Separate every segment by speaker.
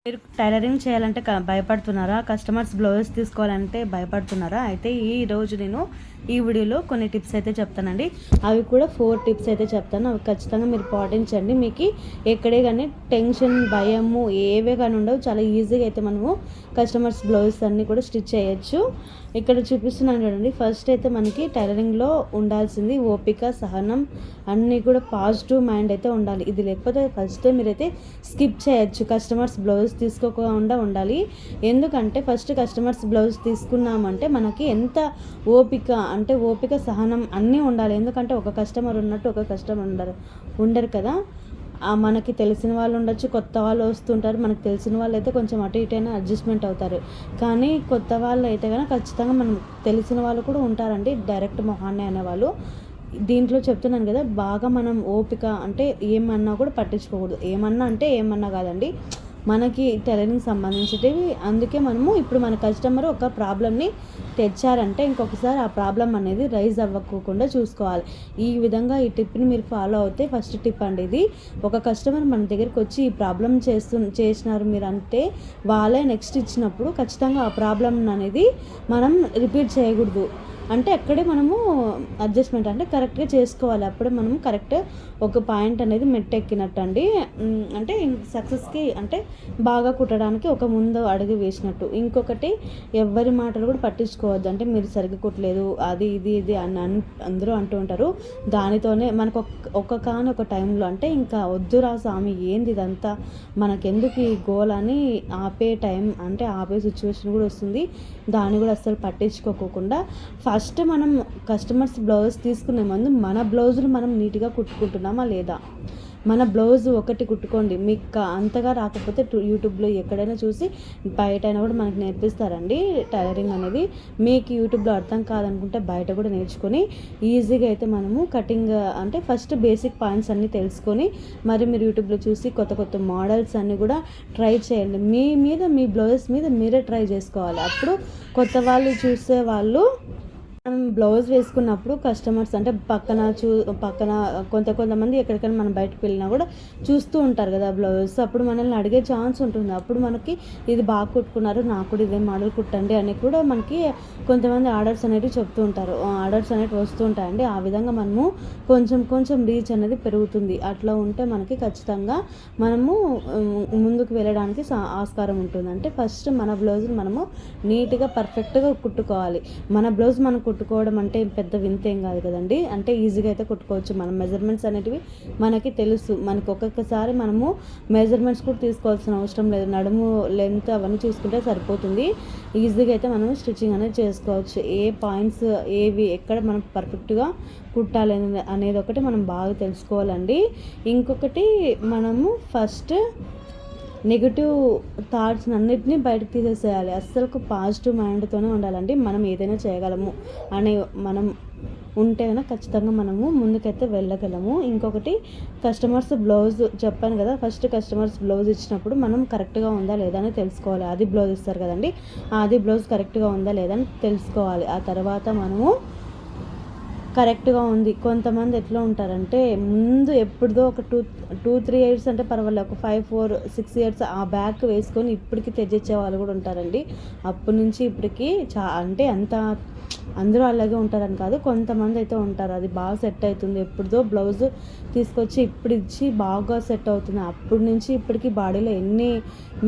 Speaker 1: మీరు టైలరింగ్ చేయాలంటే భయపడుతున్నారా? Customers blouses తీసుకోవాలంటే భయపడుతున్నారా? అయితే ఈరోజు నేను ఈ వీడియోలో కొన్ని టిప్స్ అయితే చెప్తానండి. అవి కూడా 4 టిప్స్ అయితే చెప్తాను. అవి ఖచ్చితంగా మీరు పాటించండి. మీకు ఎక్కడే కానీ టెన్షన్, భయము ఏవే కానీ ఉండవు. చాలా ఈజీగా అయితే మనము కస్టమర్స్ బ్లౌజెస్ అన్నీ కూడా స్టిచ్ చేయొచ్చు. ఇక్కడ చూపిస్తున్నాను చూడండి. ఫస్ట్ అయితే మనకి టైలరింగ్లో ఉండాల్సింది ఓపిక, సహనం, అన్నీ కూడా పాజిటివ్ మైండ్ అయితే ఉండాలి. ఇది లేకపోతే ఫస్ట్ మీరైతే స్కిప్ చేయొచ్చు. కస్టమర్స్ బ్లౌజ్ తీసుకోకుండా ఉండాలి. ఎందుకంటే ఫస్ట్ కస్టమర్స్ బ్లౌజ్ తీసుకున్నామంటే మనకి ఎంత ఓపిక, సహనం అన్నీ ఉండాలి. ఎందుకంటే ఒక కస్టమర్ ఉన్నట్టు ఒక కస్టమర్ ఉండరు కదా. మనకి తెలిసిన వాళ్ళు ఉండొచ్చు, కొత్త వాళ్ళు వస్తుంటారు. మనకు తెలిసిన వాళ్ళు అయితే కొంచెం అటు ఇటైనా అడ్జస్ట్మెంట్ అవుతారు. కానీ కొత్త వాళ్ళు అయితే కనుక ఖచ్చితంగా మనం తెలిసిన వాళ్ళు కూడా ఉంటారండి, డైరెక్ట్ మొహాన్నే అనేవాళ్ళు. దీంట్లో చెప్తున్నాను కదా, బాగా మనం ఓపిక అంటే ఏమన్నా కూడా పట్టించుకోకూడదు. ఏమన్నా కాదండి, మనకి టైలరింగ్ సంబంధించినవి. అందుకే మనము ఇప్పుడు మన కస్టమర్ ఒక ప్రాబ్లమ్ని తెచ్చారంటే ఇంకొకసారి ఆ ప్రాబ్లం అనేది రైజ్ అవ్వకుండా చూసుకోవాలి. ఈ విధంగా ఈ టిప్ని మీరు ఫాలో అవుతే, ఫస్ట్ టిప్ అండి ఇది. ఒక కస్టమర్ మన దగ్గరికి వచ్చి ఈ ప్రాబ్లం చేసినారు మీరు అంటే, వాళ్ళే నెక్స్ట్ ఇచ్చినప్పుడు ఖచ్చితంగా ఆ ప్రాబ్లం అనేది మనం రిపీట్ చేయకూడదు. అంటే అక్కడే మనము అడ్జస్ట్మెంట్ అంటే కరెక్ట్గా చేసుకోవాలి. అప్పుడే మనం కరెక్ట్ ఒక పాయింట్ అనేది మెట్టెక్కినట్టు అండి. అంటే సక్సెస్కి అంటే బాగా కుట్టడానికి ఒక ముందు అడుగు వేసినట్టు. ఇంకొకటి, ఎవరి మాటలు కూడా పట్టించుకోవద్దు. అంటే మీరు సరిగ్గా కుట్టలేదు, అది ఇది అని అందరూ అంటూ ఉంటారు. దానితోనే మనకు ఒక టైంలో అంటే ఇంకా వద్దురా స్వామి ఏంది ఇదంతా, మనకెందుకు ఈ గోల్ అని ఆపే టైం అంటే ఆపే సిచ్యువేషన్ కూడా వస్తుంది. దాన్ని కూడా అస్సలు పట్టించుకోకుండా ఫస్ట్ మనం కస్టమర్స్ బ్లౌజ్ తీసుకునే ముందు మన బ్లౌజులు మనం నీట్గా కుట్టుకుంటున్నామా లేదా. మన బ్లౌజ్ ఒకటి కుట్టుకోండి. మీకు అంతగా రాకపోతే యూట్యూబ్లో ఎక్కడైనా చూసి, బయటైనా కూడా మనకి నేర్పిస్తారండి టైలరింగ్ అనేది. మీకు యూట్యూబ్లో అర్థం కాదనుకుంటే బయట కూడా నేర్చుకొని ఈజీగా అయితే మనము కటింగ్ అంటే ఫస్ట్ బేసిక్ పాయింట్స్ అన్నీ తెలుసుకొని, మరి మీరు యూట్యూబ్లో చూసి కొత్త మోడల్స్ అన్నీ కూడా ట్రై చేయండి. మీ బ్లౌజెస్ మీద మీరే ట్రై చేసుకోవాలి. అప్పుడు కొత్త వాళ్ళు చూసే వాళ్ళు మనం బ్లౌజ్ వేసుకున్నప్పుడు కస్టమర్స్ అంటే పక్కన కొంతమంది ఎక్కడికైనా మనం బయటకు వెళ్ళినా కూడా చూస్తూ ఉంటారు కదా బ్లౌజ్. అప్పుడు మనల్ని అడిగే ఛాన్స్ ఉంటుంది. అప్పుడు మనకి ఇది బాగా కుట్టుకున్నారు, నాకు కూడా ఇదే మోడల్ కుట్టండి అని కూడా మనకి కొంతమంది ఆర్డర్స్ అనేవి చెప్తూ ఉంటారు. ఆర్డర్స్ అనేవి వస్తూ ఉంటాయండి. ఆ విధంగా మనము కొంచెం రీచ్ అనేది పెరుగుతుంది. అట్లా ఉంటే మనకి ఖచ్చితంగా మనము ముందుకు వెళ్ళడానికి ఆస్కారం ఉంటుంది. అంటే ఫస్ట్ మన బ్లౌజులు మనము నీట్గా పర్ఫెక్ట్గా కుట్టుకోవాలి. మన బ్లౌజ్ మనం కుట్టుకోవడం అంటే పెద్ద వింత ఏం కాదు కదండి. అంటే ఈజీగా అయితే కుట్టుకోవచ్చు. మన మెజర్మెంట్స్ అనేటివి మనకి తెలుసు. మనకి ఒక్కొక్కసారి మనము మెజర్మెంట్స్ కూడా తీసుకోవాల్సిన అవసరం లేదు. నడుము లెంత్ అవన్నీ చూసుకుంటే సరిపోతుంది. ఈజీగా అయితే మనం స్టిచ్చింగ్ అనేది చేసుకోవచ్చు. ఏ పాయింట్స్ ఏవి ఎక్కడ మనం పర్ఫెక్ట్గా కుట్టాలి అనేది ఒకటి మనం బాగా తెలుసుకోవాలండి. ఇంకొకటి, మనము ఫస్ట్ నెగిటివ్ థాట్స్ అన్నిటినీ బయటకు తీసేసేయాలి. అస్సలు పాజిటివ్ మైండ్తోనే ఉండాలండి. మనం ఏదైనా చేయగలము అనే మనం ఉంటే కనుక ఖచ్చితంగా మనము ముందుకైతే వెళ్ళగలము. ఇంకొకటి, కస్టమర్స్ బ్లౌజ్ చెప్పాను కదా, ఫస్ట్ కస్టమర్స్ బ్లౌజ్ ఇచ్చినప్పుడు మనం కరెక్ట్గా ఉందా లేదా అని తెలుసుకోవాలి. అది బ్లౌజ్ ఇస్తారు కదండి, అది బ్లౌజ్ కరెక్ట్గా ఉందా లేదా అని తెలుసుకోవాలి. ఆ తర్వాత మనము కరెక్ట్గా ఉంది. కొంతమంది ఎట్లా ఉంటారంటే ముందు ఎప్పుడుదో ఒక 2-3 ఇయర్స్ అంటే పర్వాలేదు, ఒక 5-4-6 ఇయర్స్ ఆ బ్యాగ్ వేసుకొని ఇప్పటికి తెచ్చిచ్చే వాళ్ళు కూడా ఉంటారండి. అప్పటి నుంచి ఇప్పటికి అంటే అంత అందరూ అలాగే ఉంటారని కాదు, కొంతమంది అయితే ఉంటారు. అది బాగా సెట్ అవుతుంది. ఎప్పుడుదో బ్లౌజ్ తీసుకొచ్చి ఇప్పుడు ఇచ్చి బాగా సెట్ అవుతుంది. అప్పటి నుంచి ఇప్పటికి బాడీలో ఎన్ని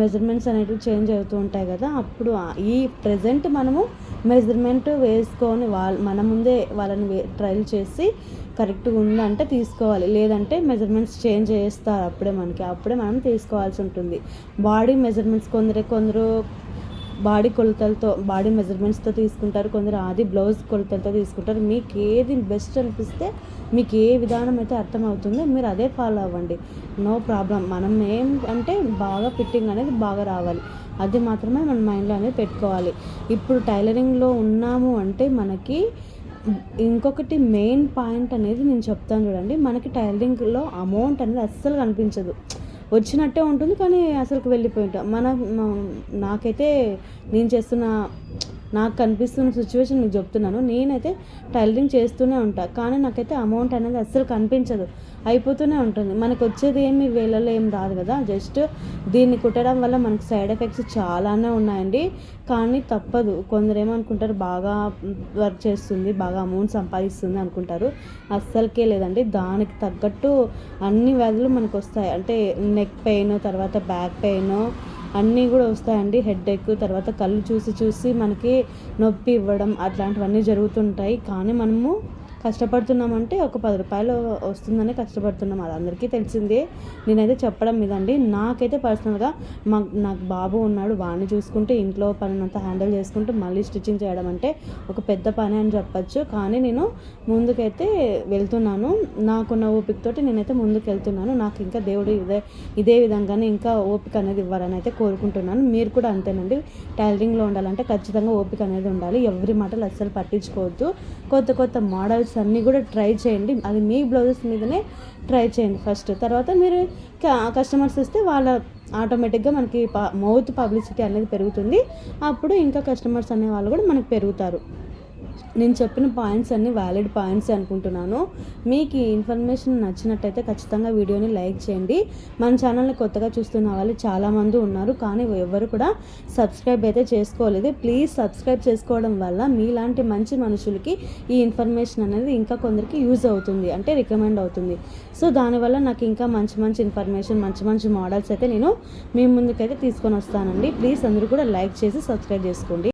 Speaker 1: మెజర్మెంట్స్ అనేవి చేంజ్ అవుతూ ఉంటాయి కదా. అప్పుడు ఈ ప్రజెంట్ మనము మెజర్మెంట్ వేసుకొని మన ముందే వాళ్ళని ట్రయల్ చేసి కరెక్ట్గా ఉందంటే తీసుకోవాలి. లేదంటే మెజర్మెంట్స్ చేంజ్ చేస్తారు. అప్పుడే మనం తీసుకోవాల్సి ఉంటుంది. బాడీ మెజర్మెంట్స్ కొందరు బాడీ కొలతలతో, బాడీ మెజర్మెంట్స్తో తీసుకుంటారు. కొందరు ఆది బ్లౌజ్ కొలతలతో తీసుకుంటారు. మీకు ఏది బెస్ట్ అనిపిస్తే, మీకు ఏ విధానం అయితే అర్థమవుతుందో మీరు అదే ఫాలో అవ్వండి. No problem. మనం ఏం అంటే బాగా ఫిట్టింగ్ అనేది బాగా రావాలి. అది మాత్రమే మన మైండ్లో అనేది పెట్టుకోవాలి. ఇప్పుడు టైలరింగ్లో ఉన్నాము అంటే మనకి ఇంకొకటి మెయిన్ పాయింట్ అనేది నేను చెప్తాను చూడండి. మనకి టైలరింగ్లో అమౌంట్ అనేది అస్సలు కనిపించదు. వచ్చినట్టే ఉంటుంది కానీ అసలుకి వెళ్ళిపోయి ఉంటాం. నాకైతే నేను చేస్తున్న నాకు కనిపిస్తున్న సిచ్యువేషన్ మీకు చెప్తున్నాను. నేనైతే టైలరింగ్ చేస్తూనే ఉంటాను, కానీ నాకైతే అమౌంట్ అనేది అస్సలు కనిపించదు, అయిపోతూనే ఉంటుంది. మనకు వచ్చేది ఏమి వేలలో ఏం రాదు కదా. జస్ట్ దీన్ని కుట్టడం వల్ల మనకు సైడ్ ఎఫెక్ట్స్ చాలానే ఉన్నాయండి, కానీ తప్పదు. కొందరు ఏమనుకుంటారు, బాగా వర్క్ చేస్తుంది, బాగా అమౌంట్ సంపాదిస్తుంది అనుకుంటారు. అస్సలకే లేదండి. దానికి తగ్గట్టు అన్ని వ్యాధులు మనకు వస్తాయి. అంటే నెక్ పెయిన్, తర్వాత బ్యాక్ పెయిన్ అన్నీ కూడా వస్తాయండి. హెడేక్, తర్వాత కళ్ళు చూసి చూసి మనకి నొప్పి ఇవ్వడం అట్లాంటివన్నీ జరుగుతుంటాయి. కానీ మనము కష్టపడుతున్నామంటే ఒక 10 రూపాయలు వస్తుందని కష్టపడుతున్నాం, అది అందరికీ తెలిసిందే. నేనైతే చెప్పడం ఇదండి. నాకైతే పర్సనల్గా నాకు బాబు ఉన్నాడు, వాడిని చూసుకుంటూ ఇంట్లో పనినంతా హ్యాండిల్ చేసుకుంటూ మళ్ళీ స్టిచ్చింగ్ చేయడం అంటే ఒక పెద్ద పని అని చెప్పచ్చు. కానీ నేను ముందుకైతే వెళ్తున్నాను, నాకున్న ఓపికతోటి నేనైతే ముందుకు వెళ్తున్నాను. నాకు ఇంకా దేవుడు ఇదే విధంగానే ఇంకా ఓపిక అనేది ఇవ్వాలని అయితే కోరుకుంటున్నాను. మీరు కూడా అంతేనండి. టైలరింగ్లో ఉండాలంటే ఖచ్చితంగా ఓపిక అనేది ఉండాలి. ఎవరి మాటలు అస్సలు పట్టించుకోవద్దు. కొత్త కొత్త మోడల్స్ అన్నీ కూడా ట్రై చేయండి. అది మీ బ్లౌజెస్ మీదనే ట్రై చేయండి ఫస్ట్. తర్వాత మీరు కస్టమర్స్ వస్తే వాళ్ళ ఆటోమేటిక్గా మనకి మౌత్ పబ్లిసిటీ అనేది పెరుగుతుంది. అప్పుడు ఇంకా కస్టమర్స్ అనే వాళ్ళు కూడా మనకు పెరుగుతారు. నేను చెప్పిన పాయింట్స్ అన్నీ వ్యాలిడ్ పాయింట్స్ అనుకుంటున్నాను. మీకు ఈ ఇన్ఫర్మేషన్ నచ్చినట్టయితే ఖచ్చితంగా వీడియోని లైక్ చేయండి. మన ఛానల్ని కొత్తగా చూస్తున్న వాళ్ళు చాలామంది ఉన్నారు, కానీ ఎవరు కూడా సబ్స్క్రైబ్ అయితే చేసుకోలేదు. ప్లీజ్ సబ్స్క్రైబ్ చేసుకోవడం వల్ల మీలాంటి మంచి మనుషులకి ఈ ఇన్ఫర్మేషన్ అనేది ఇంకా కొందరికి యూజ్ అవుతుంది, అంటే రికమెండ్ అవుతుంది. సో దానివల్ల నాకు ఇంకా మంచి మంచి ఇన్ఫర్మేషన్, మంచి మంచి మోడల్స్ అయితే నేను మీ ముందుకైతే తీసుకొని వస్తానండి. ప్లీజ్ అందరూ కూడా లైక్ చేసి సబ్స్క్రైబ్ చేసుకోండి.